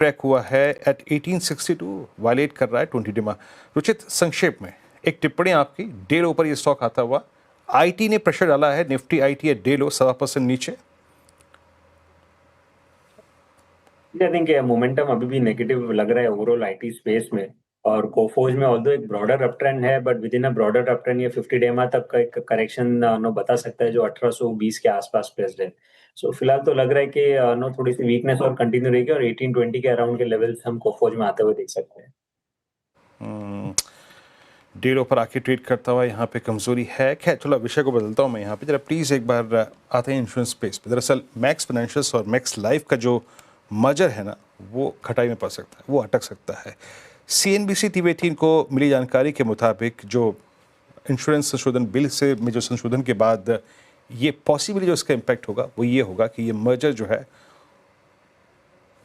Crack हुआ है eight 1862, violet कर रहा है 20 डिमा। रुचित, संक्षेप में एक टिप्पणी आपकी, डे लो पर ये स्टॉक आता हुआ, आईटी ने प्रेशर डाला है, निफ्टी आईटी है डे लो 7% नीचे। आई थिंक मोमेंटम अभी भी नेगेटिव लग रहा है ओवरऑल आईटी स्पेस में, और कोफोज में ऑल्दो एक ब्रॉडर अप ट्रेंड है, but with in a broader up trend ये 50 डेमा तक का एक करेक्शन नो बता सकता है जो 1820 के आसपास प्लेस्ड है। सो फिलहाल तो लग रहा है कि नो थोड़ी सी वीकनेस और कंटिन्यू रहेगी और 1820 के अराउंड के लेवल्स हम कोफोज में आते हुए देख सकते हैं। डे लो पर आके ट्रेड करता हुआ यहाँ पे कमजोरी है। खैर चलो विषय को बदलता हूँ मैं यहाँ पे, जरा प्लीज़ एक बार आते हैं इंश्योरेंस स्पेस पे। दरअसल मैक्स फाइनेंशियल्स और मैक्स लाइफ का जो मर्जर है ना, वो खटाई में पड़ सकता है, वो अटक सकता है। CNBC TV 18 को मिली जानकारी के मुताबिक जो इंश्योरेंस संशोधन बिल से में जो संशोधन के बाद ये पॉसिबली जो इसका इम्पैक्ट होगा वो ये होगा कि ये मर्जर जो है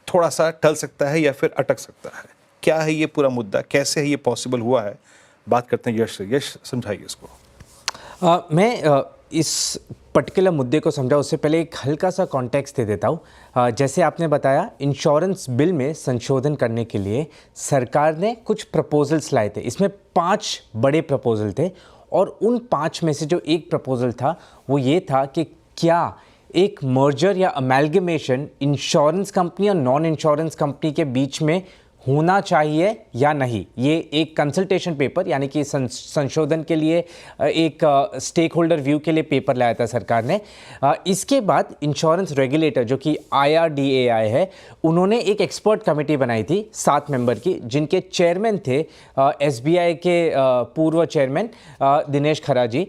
थोड़ा सा टल सकता है या फिर अटक सकता है। क्या है ये पूरा मुद्दा, कैसे है ये पॉसिबल हुआ है, बात करते हैं यश से। यश, समझाइए इसको। मैं इस पर्टिकुलर मुद्दे को समझा उससे पहले एक हल्का सा कॉन्टेक्स्ट दे देता हूँ। जैसे आपने बताया, इंश्योरेंस बिल में संशोधन करने के लिए सरकार ने कुछ प्रपोजल्स लाए थे। इसमें 5 बड़े प्रपोजल थे और उन 5 में से जो एक प्रपोजल था वो ये था कि क्या एक मर्जर या अमेलगमेशन इंश्योरेंस कंपनी और नॉन इंश्योरेंस कंपनी के बीच में होना चाहिए या नहीं। ये एक कंसल्टेशन पेपर यानी कि संशोधन के लिए एक स्टेक होल्डर व्यू के लिए पेपर लाया था सरकार ने। इसके बाद इंश्योरेंस रेगुलेटर जो कि IRDAI है, उन्होंने एक एक्सपर्ट कमेटी बनाई थी 7 मेंबर की, जिनके चेयरमैन थे SBI के पूर्व चेयरमैन दिनेश खरा जी।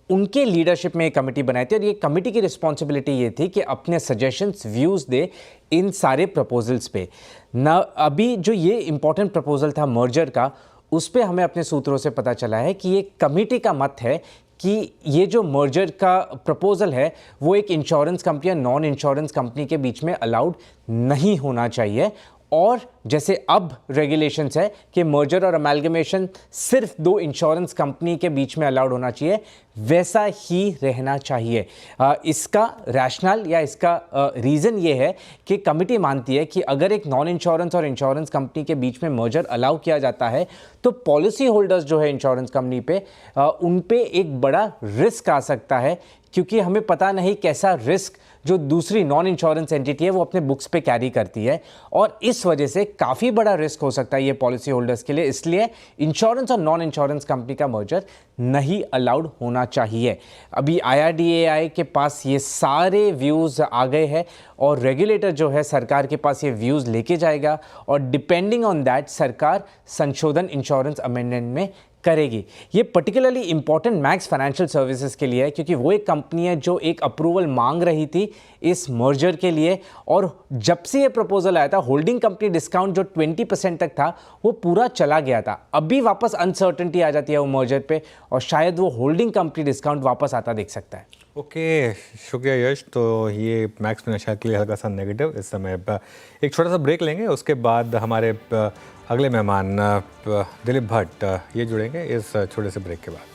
उनके लीडरशिप में एक कमेटी बनाई थी और ये कमेटी की रिस्पॉन्सिबिलिटी ये थी कि अपने सजेशंस, व्यूज़ दे इन सारे प्रपोजल्स पे। ना अभी जो ये इम्पोर्टेंट प्रपोजल था मर्जर का, उस पे हमें अपने सूत्रों से पता चला है कि ये कमेटी का मत है कि ये जो मर्जर का प्रपोजल है वो एक इंश्योरेंस कंपनी या नॉन इंश्योरेंस कंपनी के बीच में अलाउड नहीं होना चाहिए। और जैसे अब रेगुलेशंस है कि मर्जर और अमेलगमेशन सिर्फ 2 इंश्योरेंस कंपनी के बीच में अलाउड होना चाहिए, वैसा ही रहना चाहिए। इसका रैशनल या इसका रीज़न ये है कि कमिटी मानती है कि अगर एक नॉन इंश्योरेंस और इंश्योरेंस कंपनी के बीच में मर्जर अलाउ किया जाता है तो पॉलिसी होल्डर्स जो है इंश्योरेंस कंपनी पे, उन पे एक बड़ा रिस्क आ सकता है, क्योंकि हमें पता नहीं कैसा रिस्क जो दूसरी नॉन इंश्योरेंस एंटिटी है वो अपने बुक्स पे कैरी करती है, और इस वजह से काफ़ी बड़ा रिस्क हो सकता है ये पॉलिसी होल्डर्स के लिए। इसलिए इंश्योरेंस और नॉन इंश्योरेंस कंपनी का मर्जर नहीं अलाउड होना चाहिए। अभी IRDAI के पास ये सारे व्यूज़ आ गए हैं और रेगुलेटर जो है सरकार के पास ये व्यूज़ लेके जाएगा, और डिपेंडिंग ऑन दैट सरकार संशोधन इंश्योरेंस अमेंडमेंट में करेगी। ये particularly important max financial services के लिए है, क्योंकि वो एक कंपनी है जो एक अप्रूवल मांग रही थी इस मर्जर के लिए, और जब से ये प्रपोजल आया था होल्डिंग कंपनी डिस्काउंट जो 20% तक था वो पूरा चला गया था। अभी वापस अनसर्टेनिटी आ जाती है वो मर्जर पे, और शायद वो होल्डिंग कंपनी डिस्काउंट वापस आता दिख सकता है। ओके, शुक्रिया यश। तो ये मैक्स फाइनेंशियल के लिए हल्का सा नेगेटिव इस समय। एक छोटा सा ब्रेक लेंगे, उसके बाद हमारे अगले मेहमान दिलीप भट्ट ये जुड़ेंगे इस छोटे से ब्रेक के बाद।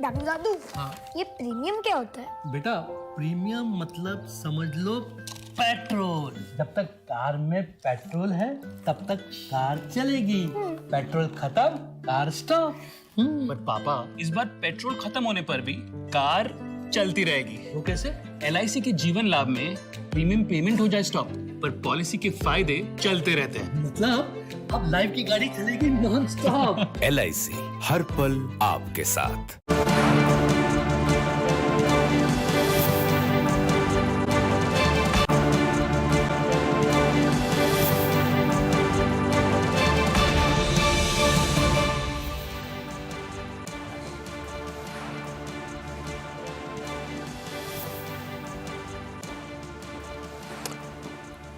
दादू दादू, ये प्रीमियम क्या होता है? बेटा, प्रीमियम मतलब समझ लो पेट्रोल। जब तक कार में पेट्रोल है तब तक कार चलेगी, पेट्रोल खत्म कार स्टॉप। बट पापा, इस बार पेट्रोल खत्म होने पर भी कार चलती रहेगी। वो कैसे? LIC के जीवन लाभ में प्रीमियम पेमेंट हो जाए स्टॉप, पर पॉलिसी के फायदे चलते रहते हैं। मतलब अब लाइफ की गाड़ी चलेगी नॉन स्टॉप। LIC हर पल आपके साथ।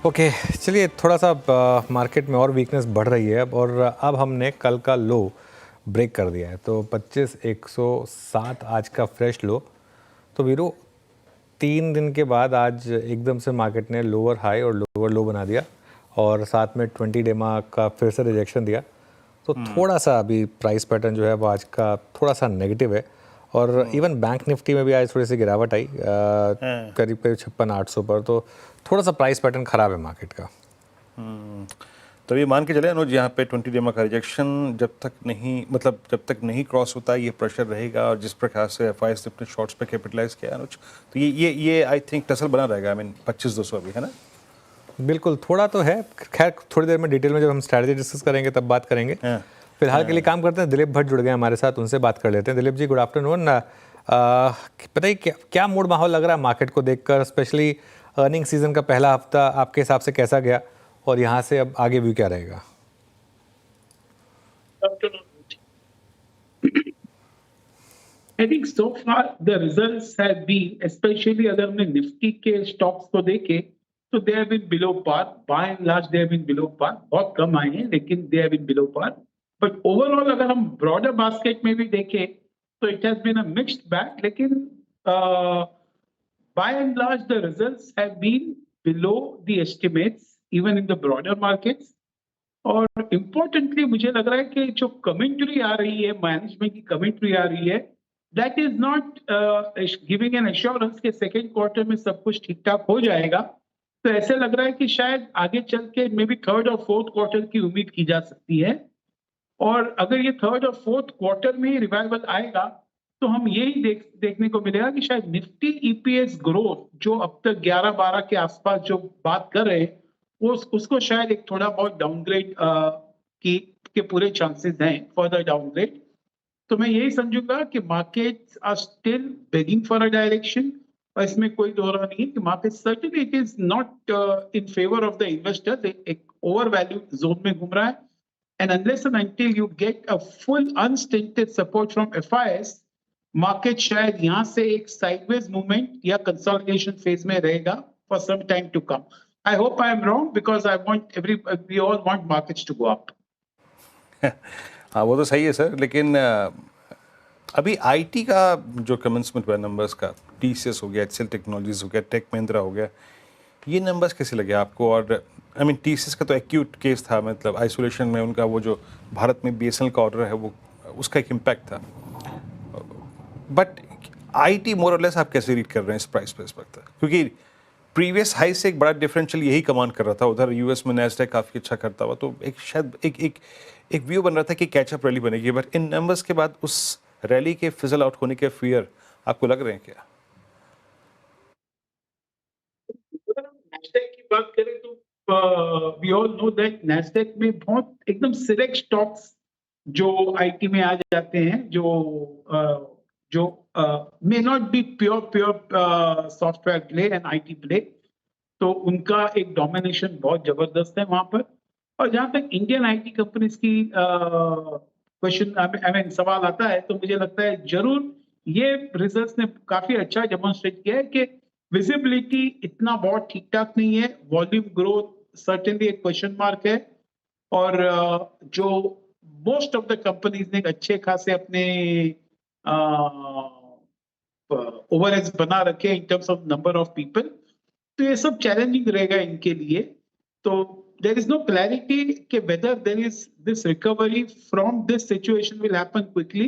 ओके, चलिए थोड़ा सा मार्केट में और वीकनेस बढ़ रही है और अब हमने कल का लो ब्रेक कर दिया है, तो 25,107 आज का फ्रेश लो। तो वीरो 3 दिन के बाद आज एकदम से मार्केट ने लोअर हाई और लोअर लो बना दिया और साथ में 20 डेमा का फिर से रिजेक्शन दिया, तो थोड़ा सा अभी प्राइस पैटर्न जो है वो आज का थोड़ा सा नेगेटिव है। और इवन बैंक निफ्टी में भी आज थोड़ी सी गिरावट आई करीब 56,800 पर, तो थोड़ा सा प्राइस पैटर्न खराब है मार्केट का। तो ये मान के चले अनुज, यहाँ पे 20 डेमा का रिजेक्शन जब तक नहीं क्रॉस होता ये प्रेशर रहेगा, और जिस प्रकार से एफआईएस ने अपने शॉर्ट्स पे कैपिटलाइज किया अनुज, तो ये आई थिंक टसल बना रहेगा। 25,200 अभी है ना। बिल्कुल, थोड़ा तो है, खैर थोड़ी देर में डिटेल में जब हम स्ट्रैटेजी डिस्कस करेंगे तब बात करेंगे। फिलहाल के लिए काम करते हैं, दिलीप भट्ट जुड़ गए हमारे साथ, उनसे बात कर लेते हैं। Dilip ji, good afternoon. बताइए क्या मूड माहौल लग रहा है मार्केट को देखकर, स्पेशली अर्निंग सीजन का पहला हफ्ता आपके हिसाब से कैसा गया और यहाँ से अब आगे व्यू क्या रहेगा? I think so far the results have been, especially अगर हमने निफ्टी के स्टॉक्स को देखे तो they have been below par. By and large they have been below par. बहुत कम आए हैं लेकिन they have been below par. But overall अगर हम broader basket में भी देखें तो it has been a mixed bag. लेकिन by and large the results have been below the estimates even in the broader markets. और इम्पोर्टेंटली मुझे लग रहा है कि जो कमेंट्री आ रही है, मैनेजमेंट की कमेंट्री आ रही है, that is not giving an assurance कि सेकेंड क्वार्टर में सब कुछ ठीक ठाक हो जाएगा। तो ऐसे लग रहा है कि शायद आगे चल के मे बी थर्ड और फोर्थ क्वार्टर की उम्मीद की जा सकती है। और अगर ये थर्ड और फोर्थ क्वार्टर में ही रिवाइवल आएगा तो हम यही देखने को मिलेगा कि शायद निफ्टी ईपीएस ग्रोथ जो अब तक 11-12 के आसपास जो बात कर रहे हैं उसको शायद एक थोड़ा बहुत डाउनग्रेड के पूरे चांसेस हैं, फर्दर डाउनग्रेड। तो मैं यही समझूंगा कि markets are still begging for a direction, और इसमें कोई दोहरा नहीं है कि market certainly it is not in favour of the investor, एक ओवर वैल्यू जोन में घूम रहा है। And unless and until you get a full unstinted support from FIIs, market शायद यहाँ से एक साइडवेज मूवमेंट या कंसोलिडेशन फेज में रहेगा for some time to come. I hope I am wrong because we all want markets to go up. हाँ, वो तो सही है सर, लेकिन अभी आईटी का जो कमेंसमेंट हुआ नंबर्स का, टीसीएस हो गया, एचसीएल टेक्नोलॉजीज हो गया, टेक महिंद्रा हो गया, ये नंबर्स कैसे लगे आपको? और टीसीएस का तो एक्यूट केस था, मतलब आइसोलेशन में उनका वो जो भारत में बीएसएनएल का ऑर्डर है वो उसका एक इम्पैक्ट था, बट आईटी मोर और लेस आप कैसे रीड कर रहे हैं इस प्राइस पे इस वक्त? क्योंकि प्रीवियस हाई से एक बड़ा डिफरेंशियल यही कमांड कर रहा था, उधर यूएस में नैस्डैक काफ़ी अच्छा करता हुआ, तो एक शायद एक व्यू बन रहा था कि कैचअप रैली बनेगी, बट इन नंबर्स के बाद उस रैली के फिजल आउट होने के फियर आपको लग रहे हैं क्या? नैस्डैक की बात करें तो we all know that Nasdaq में बहुत एकदम सिलेक्ट स्टॉक्स जो आईटी में आ जाते हैं, जो may not be pure software play and IT play, तो उनका एक डोमिनेशन बहुत जबरदस्त है वहां पर। और जहां तक इंडियन आईटी कंपनीज की क्वेश्चन सवाल आता है, तो मुझे लगता है जरूर ये रिजल्ट्स ने काफी अच्छा डेमोन्स्ट्रेट किया है कि विजिबिलिटी इतना बहुत ठीक ठाक नहीं है, वॉल्यूम ग्रोथ सर्टेनली एक क्वेश्चन मार्क है, और जो मोस्ट ऑफ द कंपनीज ने अच्छे खासे अपने ओवरहेड्स बना रखे in terms of number of people, तो ये सब चैलेंजिंग रहेगा इनके लिए। तो देयर इज नो क्लैरिटी कि whether there is this recovery from this situation will happen quickly.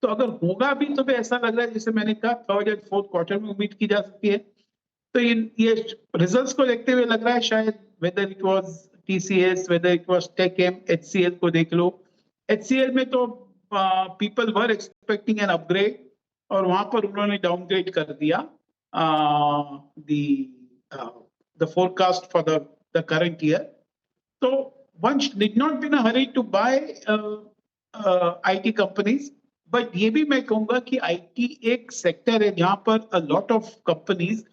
तो अगर होगा भी तो भी ऐसा लग रहा है, जैसे मैंने कहा, थर्ड या फोर्थ क्वार्टर में उम्मीद की जा सकती है। तो ये रिजल्ट्स को देखते हुए लग रहा है शायद whether it was TCS, whether it was TechM, HCL को देख लो। एचसीएल में तो people were expecting an upgrade, और वहां पर उन्होंने डाउनग्रेड कर दिया the forecast for the current year. तो one did not be in a hurry to buy IT companies, but ये भी मैं कहूंगा कि आईटी एक सेक्टर है जहां पर a lot of companies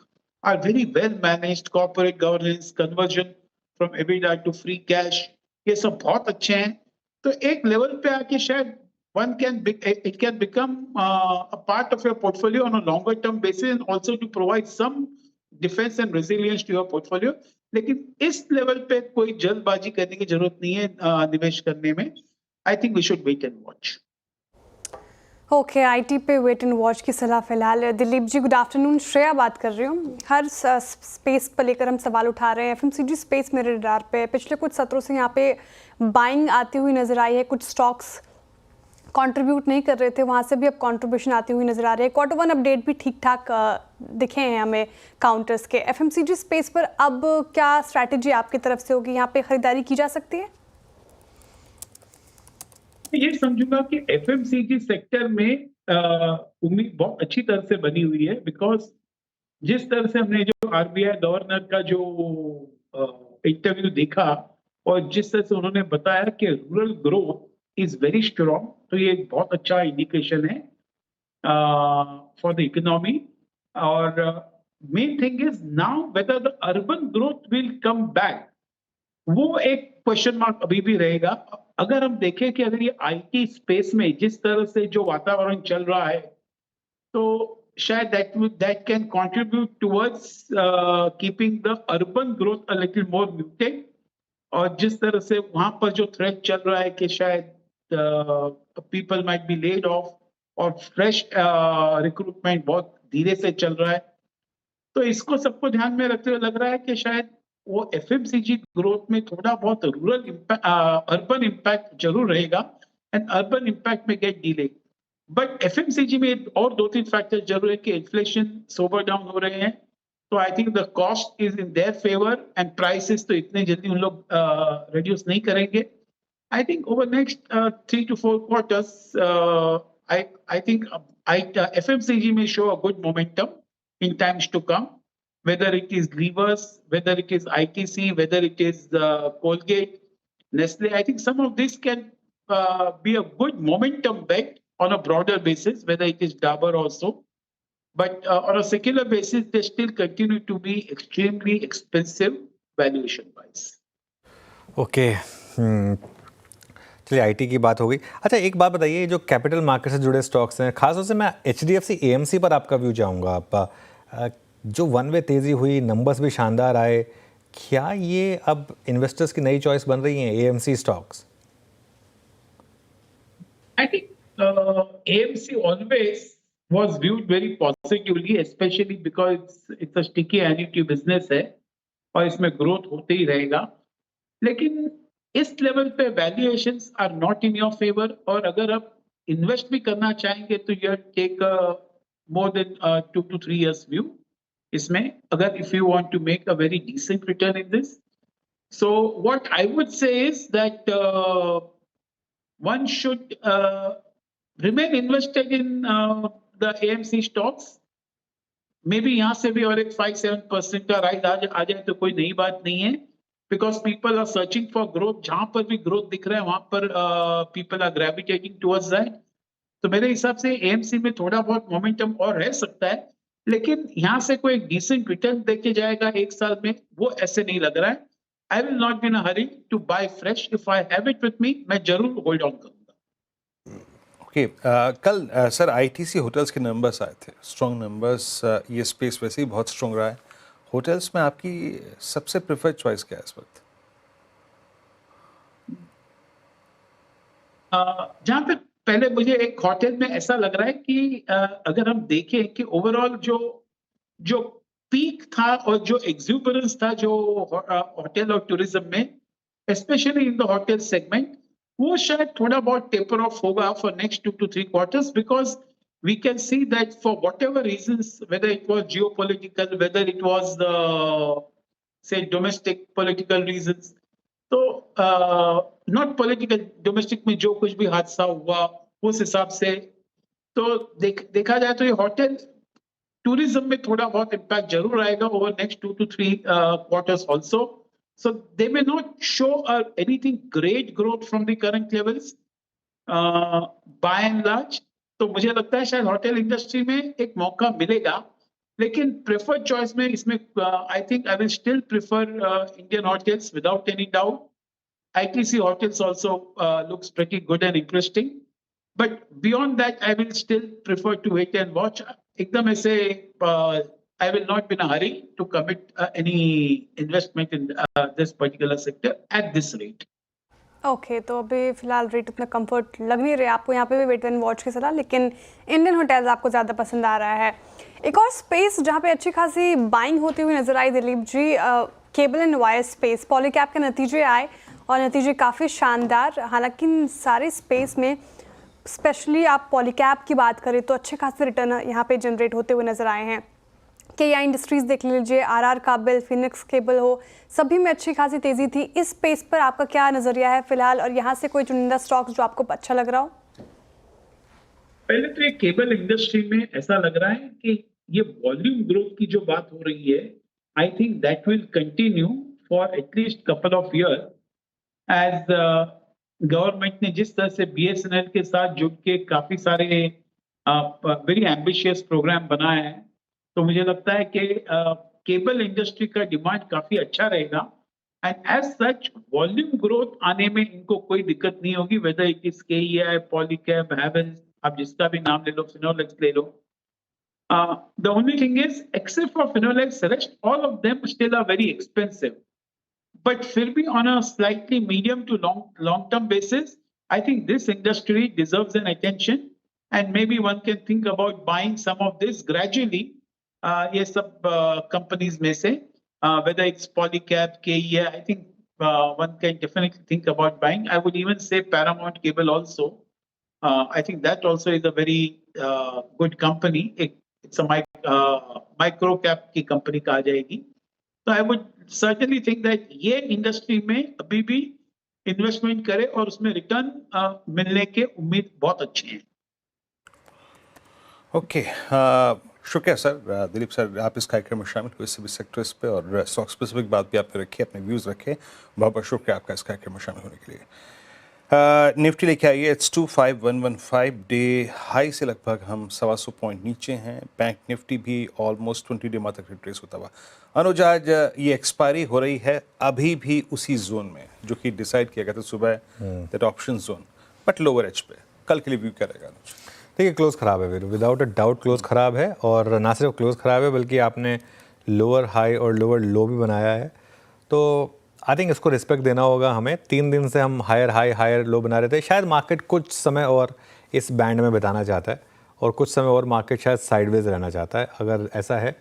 are very well managed, corporate governance, conversion from EBITDA to free cash, ये सब बहुत अच्छे हैं। तो एक लेवल पे आके शायद it can become a part of your portfolio on a longer term basis, and also to provide some defense and resilience to your portfolio. लेकिन इस लेवल पे कोई जल्दबाजी करने की जरूरत नहीं है निवेश करने में। I think we should wait and watch. Okay, IT पे वेट एंड वॉच की सलाह फिलहाल। दिलीप जी गुड आफ्टरनून, श्रेया बात कर रही हूँ। हर स्पेस पर लेकर हम सवाल उठा रहे हैं। एफएमसीजी स्पेस मेरे रडार पे पिछले कुछ सत्रों से यहाँ पे बाइंग आती हुई नजर आई है। कुछ स्टॉक्स कंट्रीब्यूट नहीं कर रहे थे, वहाँ से भी अब कंट्रीब्यूशन आती हुई नजर आ रही है। क्वार्टर वन अपडेट भी ठीक ठाक दिखे हैं हमें काउंटर्स के। एफएमसीजी स्पेस पर अब क्या स्ट्रैटेजी आपकी तरफ से होगी, यहाँ पे खरीदारी की जा सकती है? ये समझूंगा कि एफएमसीजी सेक्टर में उम्मीद बहुत अच्छी तरह से बनी हुई है, बिकॉज जिस तरह से हमने जो आरबीआई गवर्नर का जो इंटरव्यू देखा और जिस तरह से उन्होंने बताया कि rural growth is very strong, तो ये एक बहुत अच्छा इंडिकेशन है फॉर द इकोनॉमी। और main thing is now whether the urban growth will come back, वो एक क्वेश्चन मार्क अभी भी रहेगा। अगर हम देखें कि अगर ये आईटी स्पेस में जिस तरह से जो वातावरण चल रहा है, तो शायद that can contribute towards keeping the urban growth a little more muted. और जिस तरह से वहां पर जो थ्रेट चल रहा है कि शायद people might be laid off और फ्रेश रिक्रूटमेंट बहुत धीरे से चल रहा है, तो इसको सबको ध्यान में रखते हुए लग रहा है कि शायद वो एफएमसीजी ग्रोथ में थोड़ा बहुत रूरल अर्बन इम्पैक्ट जरूर रहेगा एंड अर्बन इम्पैक्ट में गेट डिले। बट एफएमसीजी में और 2-3 फैक्टर जरूर है कि इन्फ्लेशन सोबर डाउन हो रहे हैं, तो I think the cost is in their favour and prices तो इतने जल्दी उन लोग रिड्यूस नहीं करेंगे। I think over next 3 to 4 quarters I think FMCG may show a good momentum in times to come, whether it is levers, whether it is ITC, whether it is Colgate, Nestle. I think some of this can be a good momentum bet on a broader basis, whether it is Dabur also. But on a secular basis, they still continue to be extremely expensive valuation-wise. Okay, चलिए IT की बात हो गई। अच्छा, एक बात बताइए, जो कैपिटल मार्केट से जुड़े स्टॉक्स हैं, खासतौर से मैं एचडीएफसी एएमसी पर आपका व्यू चाहूँगा। आप जो वन वे तेज़ी हुई, नंबर्स भी शानदार आए, क्या ये अब इन्वेस्टर्स की नई चॉइस बन रही हैं AMC stocks? I think AMC always was viewed very positively, especially because it's a sticky annuity business है और इसमें ग्रोथ होते ही रहेगा। लेकिन इस लेवल पे valuations are not in your favour, और अगर आप इन्वेस्ट भी करना चाहेंगे तो you take more than 2 to 3 years view इसमें, अगर if you want to make a very decent return in this. So what I would say is that one should remain invested in the AMC stocks. Maybe यहाँ से भी और एक 5-7% का rise आ जाए तो कोई नई बात नहीं है, because people are searching for growth. जहाँ पर भी ग्रोथ दिख रहा है वहां पर people are gravitating towards that. तो मेरे हिसाब से AMC में थोड़ा बहुत मोमेंटम और रह सकता है, लेकिन यहाँ से कोई डिसेंट रिटर्न देके जाएगा एक साल में, वो ऐसे नहीं लग रहा है। I will not be in a hurry to buy fresh. If I have it with me, मैं जरूर होल्ड ऑन करूंगा। ओके, कल सर आईटीसी होटल्स के नंबर्स आए थे, स्ट्रॉन्ग नंबर्स। ये स्पेस वैसे ही बहुत स्ट्रॉन्ग रहा है। होटल्स में आपकी सबसे प्रेफर्ड चॉइस क्या है इस वक्त? जहां तक पहले मुझे एक होटल में ऐसा लग रहा है कि अगर हम देखें कि ओवरऑल जो पीक था और जो एक्सूबरेंस था जो होटल और टूरिज्म में, specially in the hotel segment, वो शायद थोड़ा बहुत टेपर ऑफ होगा for next 2 to 3 quarters, because we can see that for whatever reasons, whether it was geopolitical, whether it was the say domestic political reasons, तो not political, domestic में जो कुछ भी हादसा हुआ उस हिसाब से तो देखा जाए तो ये होटल टूरिज्म में थोड़ा बहुत इम्पैक्ट जरूर आएगा over next 2 to 3 quarters also. So they may not show anything great growth from the current levels by and large. तो मुझे लगता है शायद होटल इंडस्ट्री में एक मौका मिलेगा, लेकिन प्रेफर्ड चॉइस में इसमें I think I will still prefer Indian hotels without any doubt. ITC hotels also looks pretty good and interesting. But beyond that, I will still prefer to wait and watch. एकदम ऐसे I will not be in a hurry to commit any investment in this particular sector at this rate. Okay, तो अभी फिलहाल rate उतना comfort लग नहीं रहा आपको, यहाँ पे भी वेट एंड वॉच की सलाह, लेकिन इंडियन होटल्स आपको ज़्यादा पसंद आ रहा है। एक और स्पेस जहाँ पे अच्छी खासी बाइंग होती हुई नजर आई Dilip ji, cable and wire space, Polycab के नतीजे आए और नतीजे काफ़ी शानदार। हालांकि इन सारे स्पेस में स्पेशली आप पॉलीकैब की बात करें तो अच्छे खासे रिटर्न यहाँ पे जनरेट होते हुए नजर आए हैं। KI इंडस्ट्रीज देख लीजिए, RR काबिल, फिनिक्स केबल हो, सभी में अच्छी खासी तेजी थी। इस स्पेस पर आपका क्या नजरिया है फिलहाल, और यहाँ से कोई चुनिंदा स्टॉक्स जो आपको अच्छा लग रहा हो? पहले तो ये केबल इंडस्ट्री में ऐसा लग रहा है कि ये वॉल्यूम ग्रोथ की जो बात हो रही है, I think that will continue for at least couple of year as government ने जिस तरह से BSNL के साथ जुड़ के काफी सारे वेरी एम्बिशियस प्रोग्राम बनाए हैं, तो मुझे लगता है कि केबल इंडस्ट्री का डिमांड काफी अच्छा रहेगा and as such volume growth आने में इनको कोई दिक्कत नहीं होगी, whether it is KEI, Polycab, Havells, आप जिसका भी नाम ले लो, फिनोलेक्स ले लो। The only thing is, except for Finolex, rest all of them still are very expensive. But फिर भी on a slightly medium to long term basis, I think this industry deserves an attention, and maybe one can think about buying some of this gradually. ये सब companies में से, whether it's Polycab, KEI, I think one can definitely think about buying. I would even say Paramount Cable also. I think that also is a very good company. It's a micro cap की company कहा जाएगी. So I would certainly think that ये industry में अभी भी investment करे और उसमें रिटर्न मिलने के उम्मीद बहुत अच्छी है। ओके, शुक्रिया सर। दिलीप सर, आप इस कार्यक्रम में शामिल हुए सभी सेक्टर्स पे और स्टॉक स्पेसिफिक बात भी आपने रखी, अपने व्यूज़ रखे। बहुत बहुत शुक्रिया आपका इस कार्यक्रम में शामिल होने के लिए। निफ्टी लेके आइए, इट्स 25115, डे हाई से लगभग हम 125 पॉइंट नीचे हैं। बैंक निफ्टी भी ऑलमोस्ट 20 डे तक रिट्रेस होता हुआ। अनुज, आज ये एक्सपायरी हो रही है अभी भी उसी जोन में जो कि डिसाइड किया गया था सुबह, that option zone, but lower edge पे। कल के लिए व्यू क्या रहेगा अनुज? देखिए, क्लोज ख़राब है, विदाउट अ डाउट क्लोज ख़राब है, और ना सिर्फ क्लोज ख़राब है बल्कि आपने लोअर हाई और लोअर लो भी बनाया है, तो आई थिंक इसको रिस्पेक्ट देना होगा हमें। 3 दिन से हम हायर हाई हायर लो बना रहे थे। शायद मार्केट कुछ समय और इस बैंड में बिताना चाहता है और कुछ समय और मार्केट शायद साइडवेज रहना चाहता है। अगर ऐसा है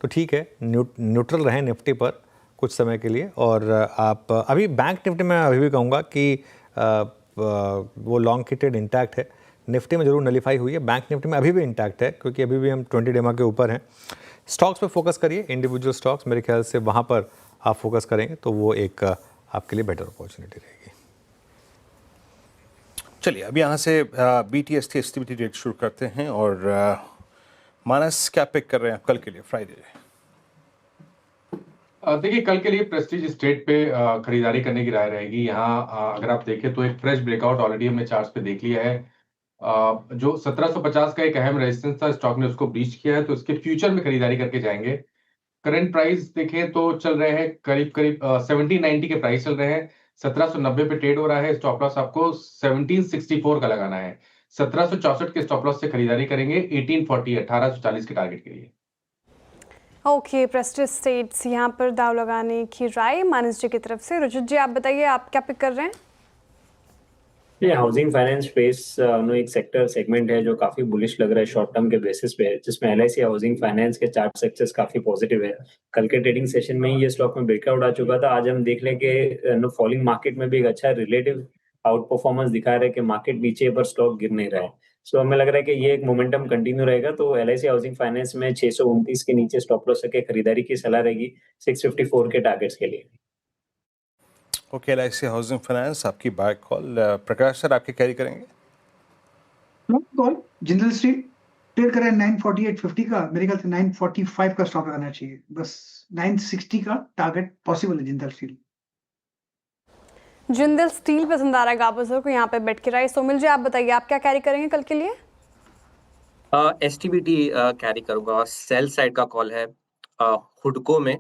तो ठीक है, न्यूट्रल रहें निफ्टी पर कुछ समय के लिए। और आप अभी बैंक निफ्टी में अभी भी कहूँगा कि वो लॉन्ग की ट्रेड इंटैक्ट है। निफ्टी में जरूर नलीफाई हुई है, बैंक निफ्टी में अभी भी इंटैक्ट है क्योंकि अभी भी हम 20 डेमा के ऊपर हैं। स्टॉक्स पे फोकस करिए, इंडिविजुअल स्टॉक्स, मेरे ख्याल से वहाँ पर आप फोकस करेंगे तो वो एक आपके लिए बेटर अपॉर्चुनिटी रहेगी। चलिए, अब यहाँ से BTST एस्टिमेटेड रेट शुरू करते हैं और मानस क्या पिक कर रहे हैं कल के लिए, फ्राइडे? देखिए, कल के लिए प्रेस्टीज स्टेट पे खरीदारी करने की राय रहेगी। यहाँ अगर आप देखें तो एक फ्रेश ब्रेकआउट ऑलरेडी हमने चार्ट्स पे देख लिया है। जो 1750 का एक अहम रेजिस्टेंस था, स्टॉक ने उसको ब्रीच किया है, तो इसके फ्यूचर में खरीदारी करके जाएंगे। करंट प्राइस देखें तो चल रहे हैं करीब 1790 के प्राइस चल रहे हैं। 1790 पे ट्रेड हो रहा है। स्टॉप लॉस आपको 1764 का लगाना है। 1764 के स्टॉप लॉस से खरीदारी करेंगे 1840 के टारगेट के लिए। ओके, प्रेस्टीज स्टेट्स यहाँ पर दाव लगाने की राय मानस जी की तरफ से। रुचित जी, आप बताइए, आप क्या पिक कर रहे हैं? ये हाउसिंग फाइनेंस स्पेस एक सेक्टर सेगमेंट है जो काफी बुलिश लग रहा है शॉर्ट टर्म के बेसिस पे, जिसमें LIC हाउसिंग फाइनेंस के चार्ट सक्सेस काफी पॉजिटिव है। कल के ट्रेडिंग सेशन में ही ये स्टॉक में ब्रेकआउट आ चुका था। आज हम देख लें कि फॉलिंग मार्केट में भी एक अच्छा रिलेटिव आउट परफॉर्मेंस दिखा रहा है कि मार्केट नीचे पर स्टॉक गिर नहीं रहा है। सो हमें लग रहा है कि ये एक मोमेंटम कंटिन्यू रहेगा, तो LIC हाउसिंग फाइनेंस में 629 के नीचे स्टॉप लॉस के खरीदारी की सलाह रहेगी 654 के टारगेट्स के लिए। ओके, LIC हाउसिंग फाइनेंस आपकी बाय कॉल। प्रकाश सर, आपके कैरी करेंगे? कॉल जिंदल स्टील ट्रेड कर रहे हैं 948.50 का, मेरे ख्याल से 945 का स्टॉप लगाना चाहिए। बस 960 का टारगेट पॉसिबल है जिंदल स्टील। जिंदल स्टील पसंद आ रहा है गाबो सर को यहाँ पे बेट की राय। सोमिल जी, आप बताइए, आप क्या कैरी करेंगे कल के लिए? STBT कैरी करूंगा। सेल साइड का कॉल है। हुडको में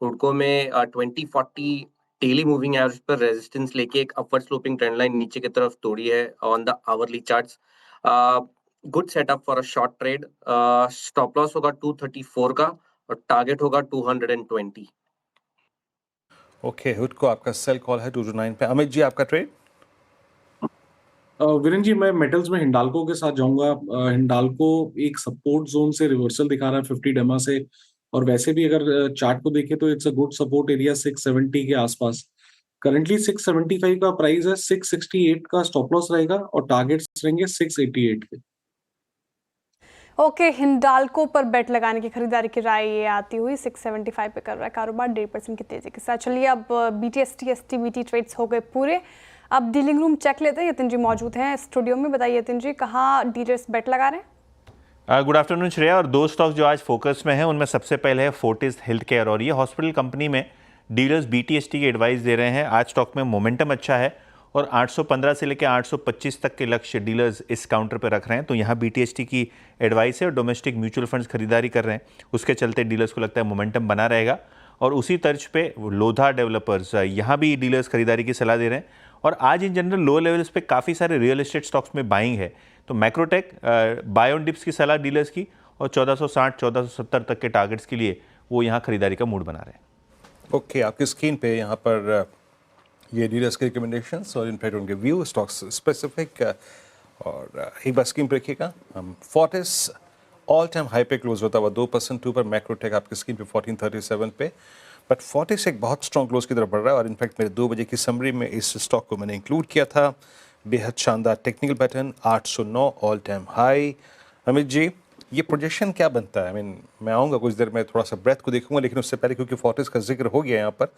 2040 डेली मूविंग एवरेज पर रेजिस्टेंस लेके एक अपवर्ड स्लोपिंग ट्रेंड लाइन नीचे की तरफ तोड़ी है on the hourly charts. Good setup for a short trade. Stop loss होगा 234 का और टारगेट होगा 220। ओके, हुड को आपका सेल कॉल है 229 पे। अमित जी, आपका ट्रेड? वीरेन जी, मैं मेटल्स में हिंडाल्को के साथ जाऊंगा। हिंडाल्को एक सपोर्ट जोन से रिवर्सल दिखा रहा है 50 डेमा से, और वैसे भी अगर चार्ट को देखें तो it's a good support area 670 के आसपास। करंटली 675 का प्राइस है, 668 का स्टॉप लॉस रहेगा और टारगेट्स रहेंगे 688 के। ओके, हिंडाल्को पर बेट लगाने की खरीदारी की राय ये आती हुई 675 पे कर रहा है कारोबार 1.5% की तेजी के साथ। चलिए अब BTST STBT ट्रेड्स हो गए पूरे। अब डीलिंग रूम चेक लेते हैं। यतिन जी मौजूद हैं स्टूडियो में। बताइए यतिन जी, कहाँ डीलर्स बेट लगा रहे हैं? Good afternoon Shreya. और दो स्टॉक्स जो आज फोकस में हैं उनमें सबसे पहले है फोर्टिस हेल्थ केयर, और ये हॉस्पिटल कंपनी में डीलर्स BTST की एडवाइस दे रहे हैं। आज स्टॉक में मोमेंटम अच्छा है और 815 से लेकर 825 तक के लक्ष्य डीलर्स इस काउंटर पर रख रहे हैं। तो यहाँ BTST की एडवाइस है और डोमेस्टिक म्यूचुअल फंड्स खरीदारी कर रहे हैं, उसके चलते डीलर्स को लगता है मोमेंटम बना रहेगा। और उसी तर्ज पे लोधा डेवलपर्स, यहाँ भी डीलर्स खरीदारी की सलाह दे रहे हैं। और आज इन जनरल लो लेवल्स पे काफ़ी सारे रियल एस्टेट स्टॉक्स में बाइंग है। तो मैक्रोटेक बाय ऑन डिप्स की सलाह डीलर्स की, और 1460 1470 तक के टारगेट्स के लिए वो यहाँ खरीदारी का मूड बना रहे हैं। ओके, आपकी स्क्रीन पे यहाँ पर ये डीलर्स के रिकमेंडेशंस और इनफैक्ट उनके व्यू स्टॉक्स स्पेसिफिक, और एक बार स्क्रीन पर रखिएगा। हम फोर्टिस ऑल टाइम हाई पे क्लोज होता हुआ 2% ऊपर, मैक्रोटेक आपकी स्क्रीन पे 1437 पे, बट फोर्टिस एक बहुत स्ट्रॉन्ग क्लोज की तरफ बढ़ रहा है। और इनफैक्ट मेरे 2 बजे की समरी में इस स्टॉक को मैंने इंक्लूड किया था। बेहद शानदार technical pattern, 809 all time high. Amit ji, ये प्रोजेक्शन क्या बनता है? मैं आऊँगा कुछ देर में, थोड़ा सा ब्रेथ को देखूंगा, लेकिन उससे पहले क्योंकि फोर्टिस का जिक्र हो गया यहाँ पर,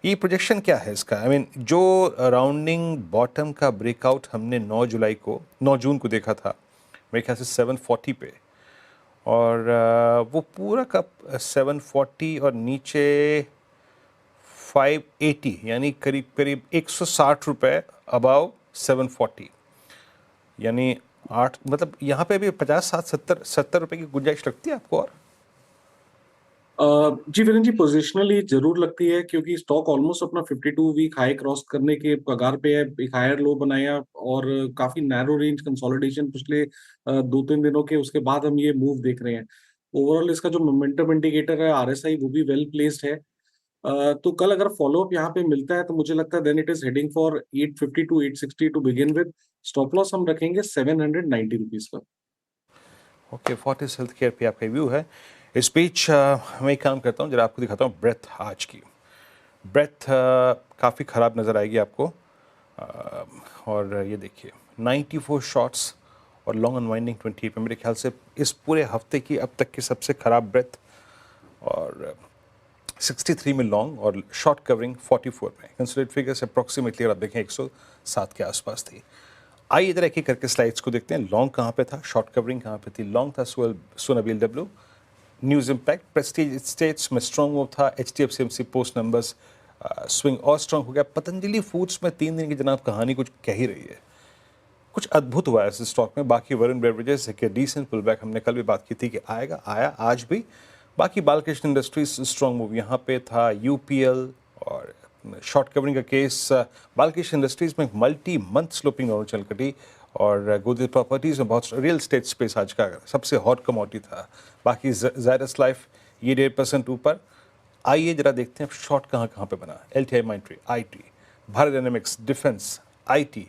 ये प्रोजेक्शन क्या है इसका? जो राउंडिंग बॉटम का ब्रेकआउट हमने 9 जून को देखा था मेरे ख्याल से 740 पे, और वो पूरा का 740 और नीचे 580, यानी करीब करीब 160 रुपये अबाव 740, यानी 8, मतलब यहाँ पे भी 50 70 रुपये की गुंजाइश लगती है आपको? और जी वीरेन जी, पोजिशनली जरूर लगती है, क्योंकि स्टॉक ऑलमोस्ट अपना 52 वीक हाई क्रॉस करने के कगार पे है। एक हायर लो बनाया और काफी नैरो रेंज कंसोलिडेशन पिछले 2-3 दिनों के, उसके बाद हम ये मूव देख रहे हैं। ओवरऑल इसका जो मोमेंटम इंडिकेटर है RSI, वो भी वेल प्लेस्ड है। तो कल अगर फॉलोअप यहाँ पे मिलता है तो मुझे लगता है then it is heading for 850 to 860 to begin with. Stop loss हम रखेंगे 790 रुपीज का। ओके, फोर्टिस हेल्थ केयर पे आपका व्यू है। इस बीच मैं एक काम करता हूँ, जरा आपको दिखाता हूँ ब्रेथ आज की। ब्रेथ काफ़ी ख़राब नज़र आएगी आपको, और ये देखिए 94 शॉट्स और लॉन्ग अनवाइंडिंग 20 पे, मेरे ख्याल से इस पूरे हफ्ते की अब तक की सबसे ख़राब ब्रेथ, और 63 में लॉन्ग और शॉर्ट कवरिंग 44 में। कंसिडर्ड फिगर्स अप्रॉक्सीमेटली अगर आप देखें 107 के आसपास थी। आइए इधर एक एक करके स्लाइड्स को देखते हैं। लॉन्ग कहाँ पे था, शॉर्ट कवरिंग कहाँ पे थी? लॉन्ग था सोना BLW, news impact, Prestige Estates में स्ट्रॉन्ग मूव था। HDFC MC post numbers swing और स्ट्रॉन्ग हो गया। पतंजलि फूड्स में 3 दिन की जनाब कहानी कुछ कह ही रही है, कुछ अद्भुत हुआ है इस स्टॉक में। बाकी वरुण बेवरेजेस के डिसेंट पुल बैक, हमने कल भी बात की थी कि आएगा, आया आज भी। बाकी बालकृष्ण इंडस्ट्रीज स्ट्रॉन्ग मूव यहाँ पे था। UPL और शॉर्ट कवरिंग का केस, बालकृष्ण इंडस्ट्रीज में मल्टी मंथ स्लोपिंग और चल कटी, और गोदरेज प्रॉपर्टीज़ में बहुत रियल स्टेट स्पेस आज का सबसे हॉट कमोडिटी था। बाकी ज़ायडस लाइफ ये 1.5% ऊपर। आइए जरा देखते हैं शॉर्ट कहाँ कहाँ पे बना। LTI माइंट्री, IT, Bharat dynamics, defence, IT,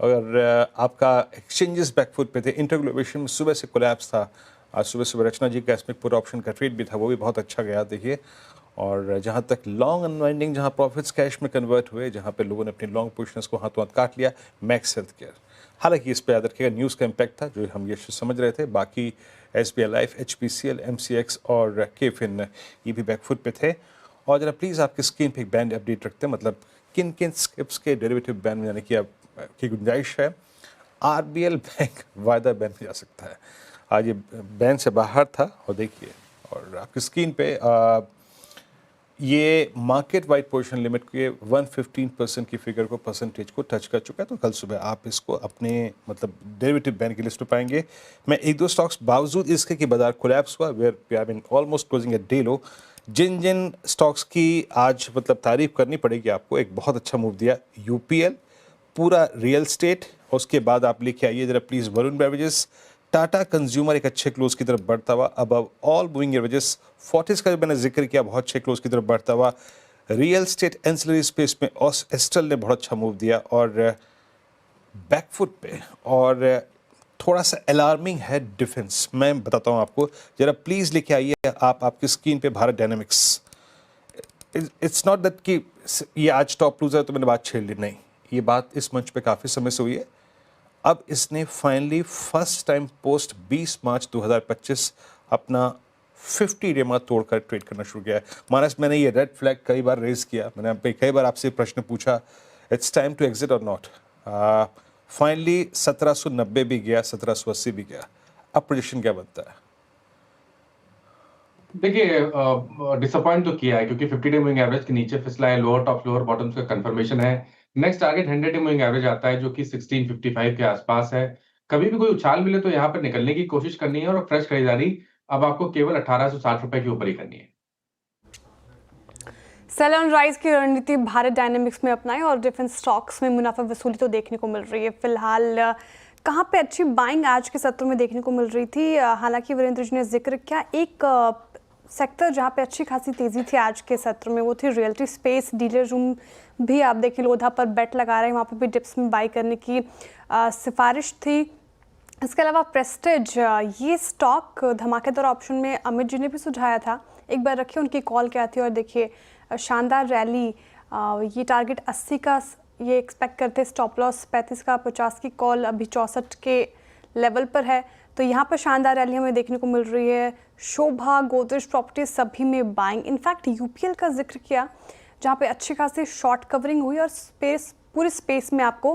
और आपका एक्सचेंजेस बैकफुट पे थे। इंटरग्लोबेशन में सुबह से कोलैप्स था। आज सुबह रचना जी का इसमें पूरा ऑप्शन का ट्रेड भी था, वो भी बहुत अच्छा गया देखिए। और जहाँ तक लॉन्ग अनवाइंडिंग, जहाँ प्रॉफिट्स कैश में कन्वर्ट हुए, जहाँ पे लोगों ने अपनी लॉन्ग पोजिशंस को हाथों हाथ काट लिया, मैक्स हेल्थ केयर। हालांकि इस पर याद रखिएगा न्यूज़ का इम्पैक्ट था जो हम ये समझ रहे थे। बाकी SBI लाइफ, HPCL, MCX और KFIN ये भी बैकफुट पे थे। और जरा प्लीज़ आपकी स्क्रीन पे एक बैंड अपडेट रखते हैं, मतलब किन किन स्क्रिप्स के डेरिवेटिव बैन में जाने की गुंजाइश है। RBL बैंक वायदा बैन में जा सकता है, आज ये बैन से बाहर था। और देखिए, और आपकी स्क्रीन पे ये मार्केट वाइड पोजीशन लिमिट के 115% की फिगर को, परसेंटेज को टच कर चुका है। तो कल सुबह आप इसको अपने मतलब डेरिवेटिव बैन की लिस्ट में पाएंगे। मैं 1-2 स्टॉक्स बावजूद इसके कि बाजार कोलैप्स हुआ, we're almost closing at day low, जिन स्टॉक्स की आज मतलब तारीफ करनी पड़ेगी आपको, एक बहुत अच्छा मूव दिया UPL, पूरा रियल स्टेट। और उसके बाद आप लेके आइए जरा please Varun beverages, Tata consumer एक अच्छे क्लोज की तरफ बढ़ता हुआ, above all moving averages. Fortis का जो मैंने जिक्र किया, बहुत अच्छे क्लोज की तरफ बढ़ता हुआ। रियल स्टेट एंसिलरी स्पेस में एस्ट्रल ने बहुत अच्छा मूव दिया, और बैकफुट पे और थोड़ा सा अलार्मिंग है डिफेंस। मैं बताता हूँ आपको, जरा प्लीज़ लेके आइए आप आपकी स्क्रीन पे Bharat dynamics. It's not that कि ये आज टॉप लूजर तो मैंने बात छेड़ ली, नहीं, ये बात इस मंच पे काफ़ी समय से हुई है। अब इसने फाइनली फर्स्ट टाइम पोस्ट 20 मार्च 2025 अपना 50 डेमा तोड़कर ट्रेड करना शुरू किया है। मानस, मैंने ये रेड फ्लैग कई बार रेज किया, मैंने कई बार आपसे प्रश्न पूछा, इट्स टाइम टू एग्जिट और नॉट। फाइनली 1790 भी गया, 1780 भी गया। अब पोजीशन क्या बनता है? देखिए, डिसअपॉइंट तो किया है क्योंकि 50 डे मूविंग एवरेज के नीचे फिसला है, लोअर टॉप लोअर बॉटम्स का कंफर्मेशन है। Next target 100 day moving average आता है जो कि 1655 के आसपास है। कभी भी कोई उछाल मिले तो यहाँ पर निकलने की कोशिश करनी है और फ्रेश खरीदारी अब आपको केवल 1860 रुपए के ऊपर ही करनी है। सेल ऑन राइज की रणनीति भारत डायनेमिक्स में अपनाएं और डिफेंस स्टॉक्स में मुनाफा वसूली तो देखने को मिल रही है। फिलहाल कहाँ पे अच्छी बाइंग आज के सत्र में देखने को मिल रही थी? हालांकि वीरेंद्र जी ने जिक्र किया एक सेक्टर जहाँ पे अच्छी खासी तेज़ी थी आज के सत्र में, वो थी रियल्टी स्पेस। डीलर रूम भी आप देखें लोधा पर बेट लगा रहे हैं, वहाँ पे भी डिप्स में बाई करने की सिफारिश थी। इसके अलावा प्रेस्टिज, ये स्टॉक धमाकेदार ऑप्शन में अमित जी ने भी सुझाया था, एक बार रखिए उनकी कॉल क्या थी और देखिए शानदार रैली। ये टारगेट 80 का ये एक्सपेक्ट करते, स्टॉप लॉस 35 का, 50 की कॉल अभी 64 के लेवल पर है। तो यहाँ पर शानदार रैली हमें देखने को मिल रही है। शोभा, गोदरेज प्रॉपर्टीज सभी में बाइंग। इनफैक्ट यूपीएल का जिक्र किया जहाँ पे अच्छी खासी शॉर्ट कवरिंग हुई और स्पेस पूरे स्पेस में आपको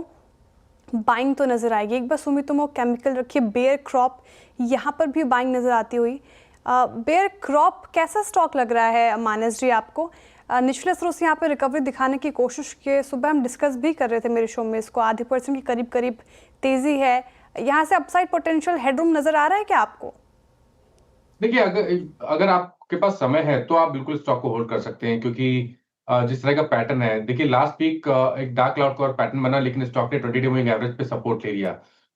बाइंग तो नज़र आएगी। एक बार सुमितोमो केमिकल रखिए, बेयर क्रॉप यहाँ पर भी बाइंग नज़र आती हुई। बेयर क्रॉप कैसा स्टॉक लग रहा है मानस जी आपको? निचले स्रोत से यहाँ पे रिकवरी दिखाने की कोशिश की, सुबह हम डिस्कस भी कर रहे थे मेरे शो में, इसको 0.5% के करीब करीब तेज़ी है, यहाँ से अपसाइड पोटेंशियल हेडरूम नज़र आ रहा है क्या आपको? देखिए, अगर आपके पास समय है तो आप बिल्कुल स्टॉक को होल्ड कर सकते हैं क्योंकि जिस तरह का पैटर्न है, देखिए लास्ट वीक एक डार्क क्लाउड कवर पैटर्न बना लेकिन स्टॉक ने 20 डे मूविंग एवरेज पे सपोर्ट ले लिया।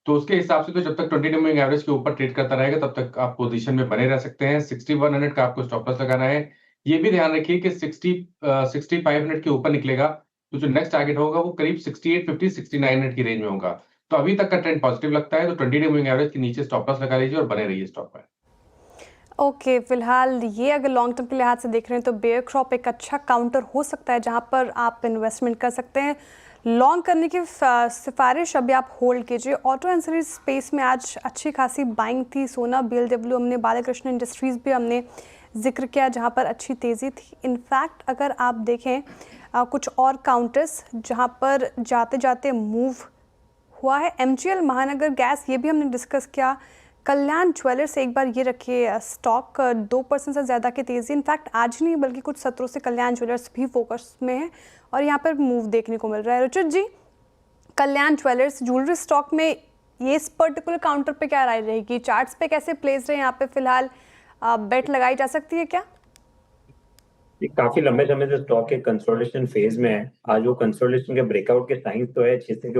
तो उसके हिसाब से तो जब तक 20 डे मूविंग एवरेज के ऊपर ट्रेड करता रहेगा तब तक आप पोजीशन में बने रह सकते हैं। 6100 का आपको स्टॉप लॉस लगाना है। ये भी ध्यान रखिए कि 6500 के ऊपर निकलेगा तो जो नेक्स्ट टारगेट होगा वो करीब 6850 6900 की रेंज में होगा। तो अभी तक का ट्रेंड पॉजिटिव लगता है, तो 20 डे मूविंग एवरेज के नीचे स्टॉप लॉस लगा लीजिए और बने रहिए स्टॉक में। ओके, फिलहाल ये अगर लॉन्ग टर्म के लिहाज से देख रहे हैं तो बेयर क्रॉप एक अच्छा काउंटर हो सकता है जहां पर आप इन्वेस्टमेंट कर सकते हैं। लॉन्ग करने की सिफारिश अभी आप होल्ड कीजिए। ऑटो एंसिलरी स्पेस में आज अच्छी खासी बाइंग थी। सोना, बीएलडब्ल्यू हमने, बालाकृष्ण इंडस्ट्रीज़ भी हमने जिक्र किया जहां पर अच्छी तेज़ी थी। इनफैक्ट अगर आप देखें कुछ और काउंटर्स जहां पर जाते जाते मूव हुआ है, एमजीएल, महानगर गैस, ये भी हमने डिस्कस किया। कल्याण ज्वेलर्स, एक बार ये रखिए, स्टॉक 2% से ज़्यादा की तेज़ी। इनफैक्ट आज नहीं बल्कि कुछ सत्रों से कल्याण ज्वेलर्स भी फोकस में है और यहाँ पर मूव देखने को मिल रहा है। रुचित जी, कल्याण ज्वेलर्स ज्वेलरी स्टॉक में ये इस पर्टिकुलर काउंटर पे क्या राय रहेगी? चार्ट्स पे कैसे प्लेस रहे यहाँ पे फिलहाल बेट लगाई जा सकती है क्या? काफी लंबे समय से स्टॉक के कंसोलिडेशन फेज में है। आज वो कंसोलिडेशन के ब्रेकआउट के साइंस तो है 600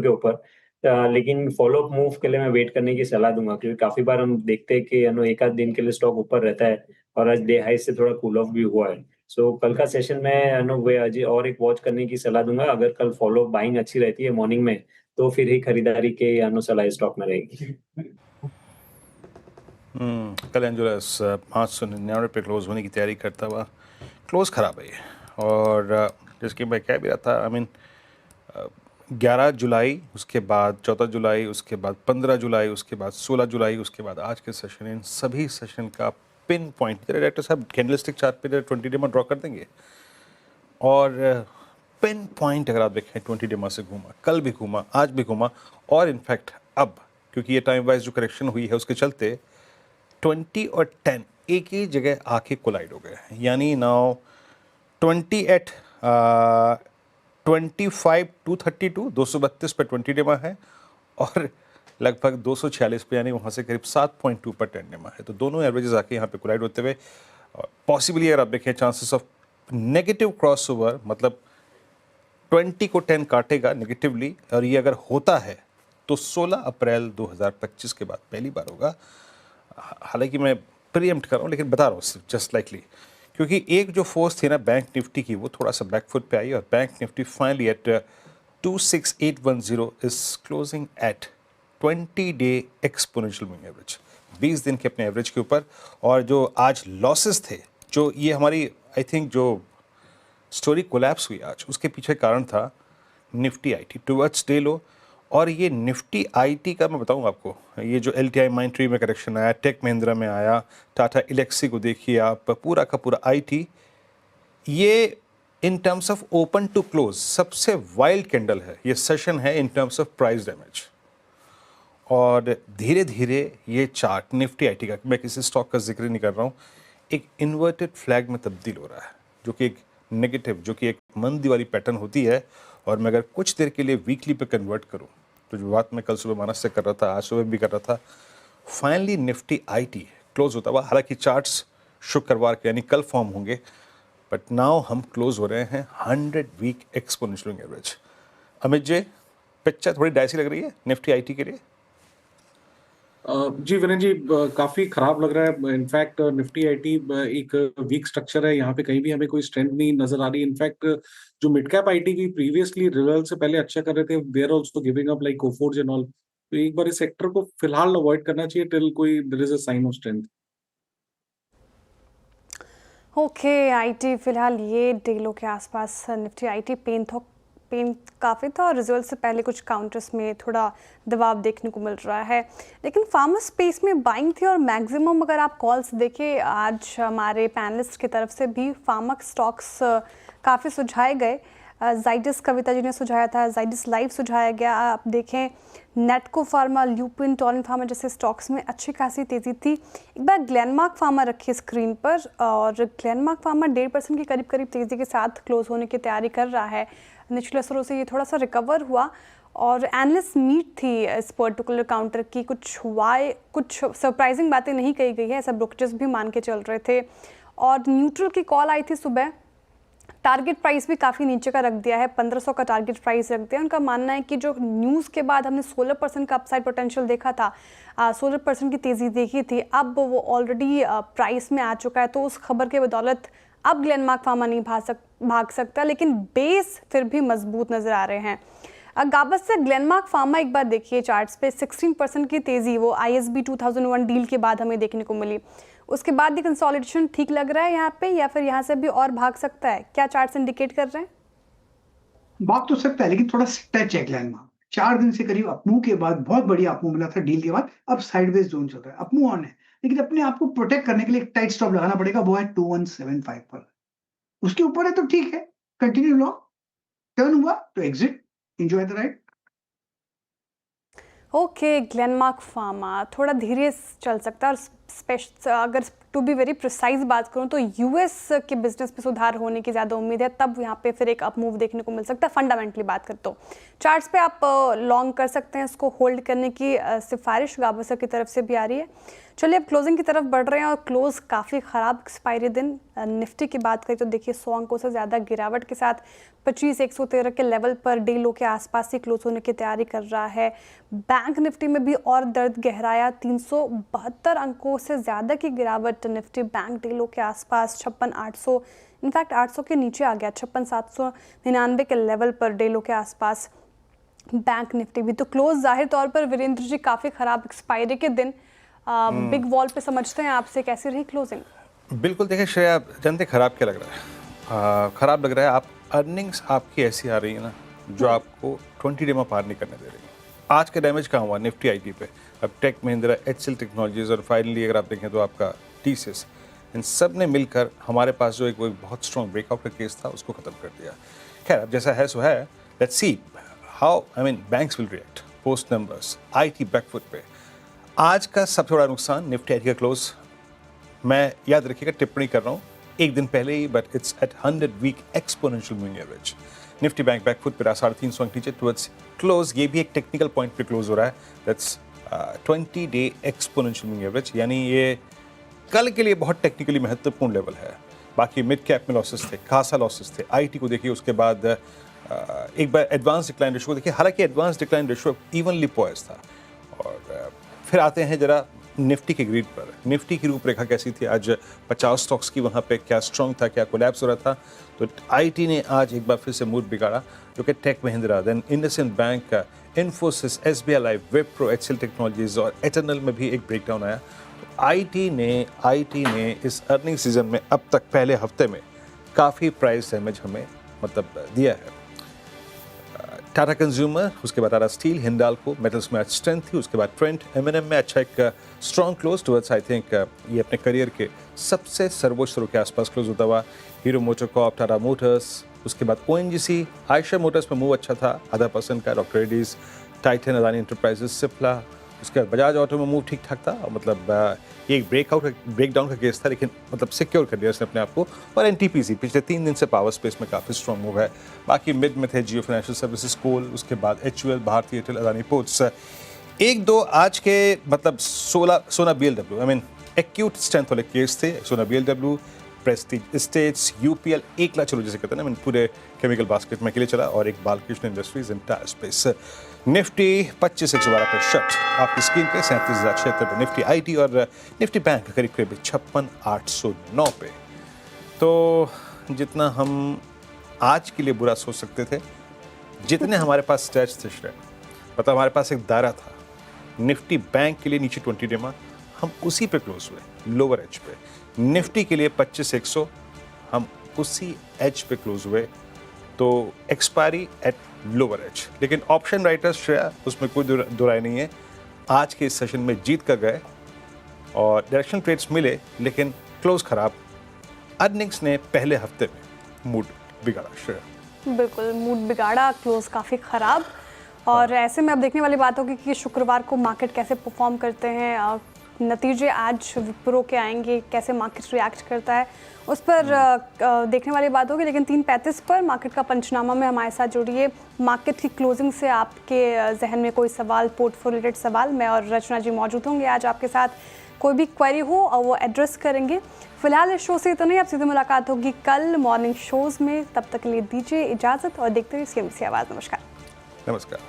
के ऊपर, लेकिन फॉलो अप मूव के लिए मैं वेट करने की सलाह दूंगा क्योंकि काफी बार हम देखते हैं कि एक आध दिन के लिए स्टॉक ऊपर रहता है और आज डे हाई से थोड़ा कूल ऑफ भी हुआ है। सो कल का सेशन में वे अजय और एक वॉच करने की सलाह दूंगा। अगर कल फॉलो अप बाइंग अच्छी रहती है मॉर्निंग में तो फिर ही खरीदारी के सलाह स्टॉक में रहेगी। कल्याण ज्वेलर्स 599 पे क्लोज होने की तैयारी करता हुआ क्लोज खराब है ये। और जिसकी मैं कह भी रहा था, आई मीन 11 जुलाई, उसके बाद 14 जुलाई, उसके बाद 15 जुलाई, उसके बाद 16 जुलाई, उसके बाद आज के सेशन, इन सभी सेशन का पिन पॉइंट डायरेक्टर साहब कैंडलस्टिक चार्ट पे 20 डे में ड्रॉ कर देंगे। और पिन पॉइंट अगर आप देखें 20 डे से घूमा, कल भी घूमा, आज भी घूमा और इनफैक्ट अब क्योंकि ये टाइम वाइज जो करेक्शन हुई है उसके चलते 20 और 10 एक ही जगह आके कोलाइड हो गए हैं। यानी नाउ 20 एट 25,232 232 पे 20 डे है और लगभग 246 पे यानी वहाँ से करीब 7.2 पर 10 डे है। तो दोनों एवरेजेस आके यहाँ पे कोलाइड होते हुए पॉसिबली अगर आप देखें chances of negative cross over, मतलब 20 को 10 काटेगा नेगेटिवली और ये अगर होता है तो 16 अप्रैल 2025 के बाद पहली बार होगा। हालांकि मैं प्रीएम्प्ट कर रहा हूँ लेकिन बता रहा हूँ जस्ट लाइकली, क्योंकि एक जो फोर्स थी ना बैंक निफ्टी की वो थोड़ा सा बैकफुट पे आई और bank Nifty finally at 26810 is closing at 20-day exponential moving average, 20 दिन के अपने एवरेज के ऊपर। और जो आज लॉसेस थे, जो ये हमारी आई थिंक जो स्टोरी कोलैप्स हुई आज, उसके पीछे कारण था निफ्टी आईटी टुवर्ड्स डे लो। और ये निफ्टी आईटी का मैं बताऊं आपको, ये जो एलटीआई माइंडट्री में करेक्शन आया, टेक महिंद्रा में आया, टाटा एलेक्सी को देखिए आप, पूरा का पूरा आईटी, ये in terms of open to close सबसे वाइल्ड कैंडल है ये सेशन है in terms of price damage. और धीरे धीरे ये चार्ट निफ्टी आईटी का, मैं किसी स्टॉक का जिक्र नहीं कर रहा हूँ, एक इन्वर्टेड फ्लैग में तब्दील हो रहा है, जो कि एक नेगेटिव, जो कि एक मंदी वाली पैटर्न होती है। और मैं अगर कुछ देर के लिए वीकली पे कन्वर्ट करूं, तो जो बात मैं कल सुबह मानस से कर रहा था, आज सुबह भी कर रहा था, फाइनली निफ्टी आईटी क्लोज होता हुआ, हालांकि चार्ट्स शुक्रवार के यानी कल फॉर्म होंगे, बट नाउ हम क्लोज हो रहे हैं 100 week exponential average. Amit ji, picture थोड़ी डाइसी लग रही है निफ्टी आईटी के लिए? जी विनय जी, काफी खराब लग रहा है। इनफैक्ट निफ्टी आईटी एक वीक स्ट्रक्चर है, यहाँ पे कहीं भी हमें कोई स्ट्रेंथ नहीं नजर आ रही। इनफैक्ट जो मिड कैप आईटी भी प्रीवियसली रिजल्ट से पहले अच्छा कर रहे थे, they are also giving up like Coforge and all. तो एक बार इस सेक्टर को फिलहाल अवॉइड करना चाहिए टिल कोई there is a sign of strength. Okay, IT फिलहाल ये डेलो के आसपास निफ्टी आईटी पेन काफ़ी था, और रिजल्ट से पहले कुछ काउंटर्स में थोड़ा दबाव देखने को मिल रहा है। लेकिन फार्मा स्पेस में बाइंग थी, और मैक्सिमम अगर आप कॉल्स देखें आज हमारे पैनलिस्ट की तरफ से भी फार्मा स्टॉक्स काफ़ी सुझाए गए। जाइडस कविता जी ने सुझाया था, जाइडस लाइव सुझाया गया। आप देखें नेटको फार्मा, ल्यूपिन, टॉरेंट फार्मा जैसे स्टॉक्स में अच्छी खासी तेज़ी थी। एक बार ग्लेनमार्क फार्मा रखिए स्क्रीन पर, और ग्लेनमार्क फार्मा 1.5% की करीब तेज़ी के साथ क्लोज होने की तैयारी कर रहा है। निचले असरों से ये थोड़ा सा रिकवर हुआ, और एनालिस्ट मीट थी इस पर्टिकुलर काउंटर की, कुछ सरप्राइजिंग बातें नहीं कही गई है, ऐसा ब्रोकरेज भी मान के चल रहे थे। और न्यूट्रल की कॉल आई थी सुबह, टारगेट प्राइस भी काफ़ी नीचे का रख दिया है, 1500 का टारगेट प्राइस रख दिया। उनका मानना है कि जो न्यूज़ के बाद हमने 16% का अपसाइड पोटेंशियल देखा था, 16% की तेज़ी देखी थी, अब वो ऑलरेडी प्राइस में आ चुका है। तो उस खबर के बदौलत अब ग्लेनमार्क फार्मा नहीं भाग सकता, लेकिन बेस फिर भी मजबूत नज़र आ रहे हैं। गाबस से ग्लेनमार्क फार्मा एक बार देखिए चार्ट्स पे, 16% की तेज़ी वो ISB 2001 डील के बाद हमें देखने को मिली। उसके बाद भी कंसोलिडेशन ठीक लग रहा है यहाँ पे, या फिर यहाँ से भी और भाग सकता है? क्या चार्ट्स इंडिकेट कर रहे हैं? भाग तो सकता है, लेकिन थोड़ा स्ट्रेच है ग्लेनमार्क। 4 दिन से करीब अपमूव के बाद बहुत बढ़िया अपमूव मिला था डील के बाद, अब साइडवेज जोन चल रहा है, अपमूव ऑन है, लेकिन अपने आप को प्रोटेक्ट करने के लिए एक टाइट स्टॉप लगाना पड़ेगा, वो है 2175 पर। उसके ऊपर है तो ठीक है, कंटिन्यू लो, टर्न हुआ तो exit, enjoy the ride. Okay, Glenmark pharma थोड़ा धीरे चल सकता है, और अगर टू बी वेरी प्रिसाइज बात करूं तो यूएस के बिजनेस में सुधार होने की ज़्यादा उम्मीद है, तब यहाँ पे फिर एक अप मूव देखने को मिल सकता है। फंडामेंटली बात करते हो चार्ट्स पे आप लॉन्ग कर सकते हैं, इसको होल्ड करने की सिफारिश गाबसा की तरफ से भी आ रही है। चलिए अब क्लोजिंग की तरफ बढ़ रहे हैं, और क्लोज काफ़ी ख़राब एक्सपायरी दिन। निफ्टी की बात करें तो देखिए 100 अंकों से ज़्यादा गिरावट के साथ 25,113 के लेवल पर डे लो के आसपास ही क्लोज होने की तैयारी कर रहा है। बैंक निफ्टी में भी और दर्द गहराया, 372 अंकों से ज़्यादा की गिरावट निफ्टी बैंक डे लो के आसपास, 56,800, इनफैक्ट 800 के नीचे आ गया, 56,799 के लेवल पर डे लो के आसपास बैंक निफ्टी भी। तो क्लोज जाहिर तौर पर वीरेंद्र जी काफ़ी ख़राब एक्सपायरी के दिन, बिग वॉल पे समझते हैं आपसे, कैसी रही क्लोजिंग? बिल्कुल, देखिए श्रेया, जानते खराब क्या लग रहा है? खराब लग रहा है, आप अर्निंग्स आपकी ऐसी आ रही है ना, जो आपको 20 डे में पार नहीं करने दे रही। आज का डैमेज कहाँ हुआ? निफ्टी आईटी पे, अब टेक महिंद्रा, HCL टेक्नोलॉजीज, और फाइनली अगर आप देखें तो आपका TCS, इन सब ने मिलकर हमारे पास जो एक बहुत स्ट्रॉन्ग ब्रेकआउट का केस था उसको ख़त्म कर दिया। खैर, अब जैसा है सो है, let's see how banks will react post numbers. IT back foot पे आज का सबसे बड़ा नुकसान निफ्टी आईटी का क्लोज, मैं याद रखिएगा टिप्पणी कर रहा हूँ एक दिन पहले ही, but it's at 100 week exponential moving average. Nifty bank backfoot पे 350 अंक नीचे टुवर्ड्स क्लोज, ये भी एक टेक्निकल पॉइंट पे क्लोज हो रहा है, that's 20 day exponential moving average, यानी ये कल के लिए बहुत टेक्निकली महत्वपूर्ण लेवल है। बाकी मिड कैप में लॉसेस थे, खासा लॉसेस थे। आईटी को देखिए, उसके बाद एक बार एडवांस डिक्लाइन रेशियो को देखिए, हालांकि advance decline ratio evenly poised था। और फिर आते हैं जरा निफ्टी के ग्रिड पर निफ्टी की रूपरेखा कैसी थी, आज 50 स्टॉक्स की वहाँ पे क्या स्ट्रॉन्ग था, क्या कोलैप्स हो रहा था। तो आईटी ने आज एक बार फिर से मूड बिगाड़ा, जो कि Tech Mahindra, then IndusInd Bank, Infosys, SBI Life, Wipro, HCL Technologies और एटर्नल में भी एक ब्रेकडाउन आया। तो आईटी ने इस अर्निंग सीजन में अब तक पहले हफ्ते में काफ़ी प्राइस डैमेज हमें मतलब दिया है। टाटा कंज्यूमर, उसके बाद टाटा स्टील, हिंडाल्को, मेटल्स में आज स्ट्रेंथ थी। उसके बाद ट्रेंट, एमएनएम में अच्छा एक strong close towards, I think ये अपने करियर के सबसे सर्वोच्च स्तरों के आसपास क्लोज होता हुआ। हीरो मोटोकॉर्प, टाटा मोटर्स, उसके बाद ओएनजीसी, आयशर मोटर्स में मूव अच्छा था, आधा % का, doctor Reddy's, Titan, Adani enterprises, Cipla. उसके बाद बजाज ऑटो में मूव ठीक ठाक था, मतलब ये एक ब्रेकडाउन का केस था, लेकिन मतलब सिक्योर कर दिया उसने अपने आप को। और एनटीपीसी पिछले 3 दिन से पावर स्पेस में काफ़ी स्ट्रॉन्ग मूव है। बाकी मिड में थे जियो फाइनेंशियल सर्विसेज, कोल, उसके बाद एचयूएल, भारतीय एयरटेल, अदानी पोर्ट्स। 1-2 आज के मतलब सोना BLW, I mean acute strength वाले केस थे। सोना बीएलडब्ल्यू, प्रेस्टीज एस्टेट्स, यूपीएल, एकला चलो जैसे कहते हैं ना, मैं पूरे केमिकल बास्केट में अकेले चला, और एक Balkrishna industries and tyre space. Nifty 25,112 पे शट आपकी स्क्रीन पे, 37,076 पे निफ्टी आईटी, और निफ्टी बैंक करीब 56,809 पे। तो जितना हम आज के लिए बुरा सोच सकते थे, जितने हमारे पास स्टैट्स थे, मतलब हमारे पास एक दायरा था। निफ्टी बैंक के लिए नीचे 20 डे में हम उसी पे क्लोज हुए, लोअर एज पे। निफ्टी के लिए 25,100 हम उसी एज पे क्लोज हुए, तो एक्सपायरी एट लोअर एज। लेकिन ऑप्शन राइटर्स श्रेया, उसमें कोई दो राय नहीं है, आज के इस सेशन में जीत कर गए और डायरेक्शन ट्रेड्स मिले, लेकिन क्लोज खराब। अर्निंग्स ने पहले हफ्ते में मूड बिगाड़ा श्रेया। बिल्कुल मूड बिगाड़ा, क्लोज काफ़ी ख़राब। और ऐसे में अब देखने वाली बात होगी कि शुक्रवार को मार्केट कैसे परफॉर्म करते हैं, नतीजे आज विप्रो के आएंगे, कैसे मार्केट रिएक्ट करता है उस पर देखने वाली बात होगी। लेकिन 3:35 पर मार्केट का पंचनामा में हमारे साथ जुड़िए। मार्केट की क्लोजिंग से आपके जहन में कोई सवाल, पोर्टफोलियो रिलेटेड सवाल, मैं और रचना जी मौजूद होंगे आज आपके साथ। कोई भी क्वेरी हो और वो एड्रेस करेंगे। फिलहाल इस शो से इतना ही, अब सीधे मुलाकात होगी कल मॉर्निंग शोज़ में। तब तक के लिए दीजिए इजाज़त और देखते रहिए CNBC आवाज़। नमस्कार। नमस्कार।